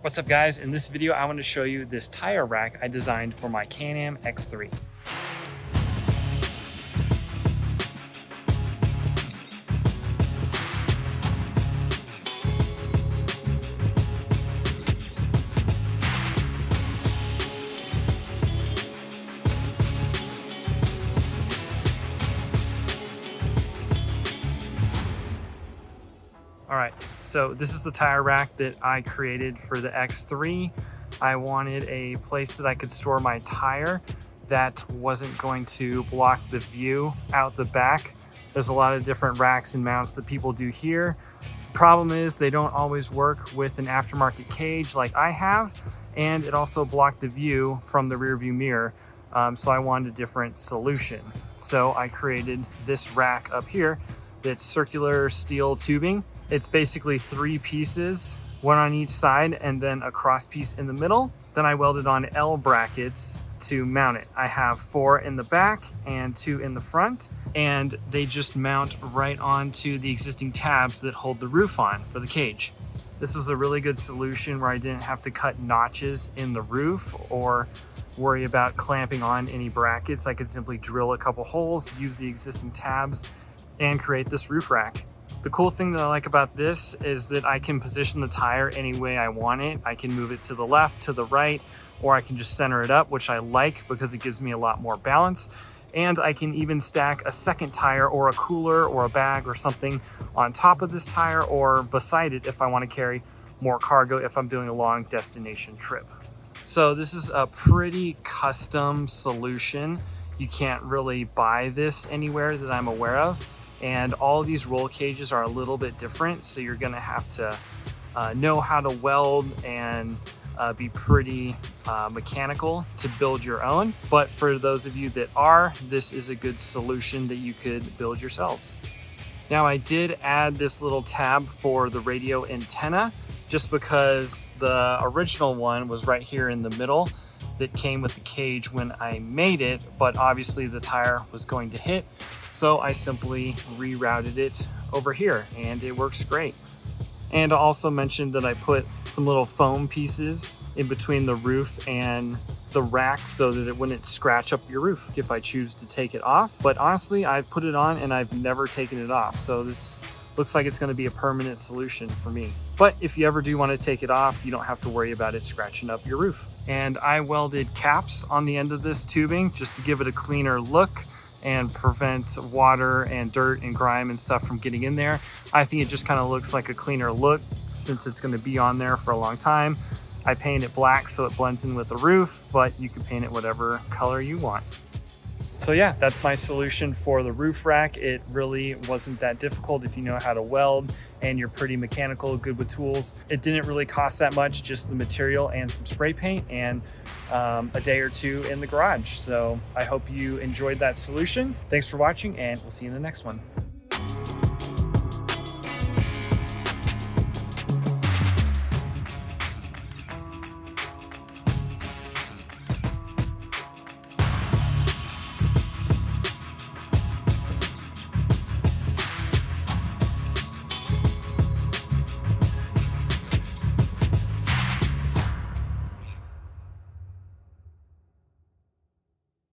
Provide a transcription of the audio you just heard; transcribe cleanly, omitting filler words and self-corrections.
What's up guys, in this video I want to show you this tire rack I designed for my Can-Am X3. All right, so this is the tire rack that I created for the X3. I wanted a place that I could store my tire that wasn't going to block the view out the back. There's a lot of different racks and mounts that people do here. The problem is they don't always work with an aftermarket cage like I have, and it also blocked the view from the rear view mirror. So I wanted a different solution. So I created this rack up here that's circular steel tubing. It's basically 3 pieces, one on each side and then a cross piece in the middle. Then I welded on L brackets to mount it. I have 4 in the back and 2 in the front, and they just mount right onto the existing tabs that hold the roof on for the cage. This was a really good solution where I didn't have to cut notches in the roof or worry about clamping on any brackets. I could simply drill a couple holes, use the existing tabs, and create this roof rack. The cool thing that I like about this is that I can position the tire any way I want it. I can move it to the left, to the right, or I can just center it up, which I like because it gives me a lot more balance. And I can even stack a second tire or a cooler or a bag or something on top of this tire or beside it if I want to carry more cargo if I'm doing a long destination trip. So this is a pretty custom solution. You can't really buy this anywhere that I'm aware of. And all of these roll cages are a little bit different, so you're gonna have to know how to weld and be pretty mechanical to build your own. But for those of you that are, this is a good solution that you could build yourselves. Now I did add this little tab for the radio antenna just because the original one was right here in the middle that came with the cage when I made it, but obviously the tire was going to hit. So I simply rerouted it over here and it works great. And I also mentioned that I put some little foam pieces in between the roof and the rack so that it wouldn't scratch up your roof if I choose to take it off. But honestly, I've put it on and I've never taken it off. So this looks like it's going to be a permanent solution for me. But if you ever do want to take it off, you don't have to worry about it scratching up your roof. And I welded caps on the end of this tubing just to give it a cleaner look and prevent water and dirt and grime and stuff from getting in there. I think it just kind of looks like a cleaner look since it's going to be on there for a long time. I paint it black so it blends in with the roof, but you can paint it whatever color you want. So yeah, that's my solution for the roof rack. It really wasn't that difficult if you know how to weld and you're pretty mechanical, good with tools. It didn't really cost that much, just the material and some spray paint and a day or two in the garage. So I hope you enjoyed that solution. Thanks for watching and we'll see you in the next one.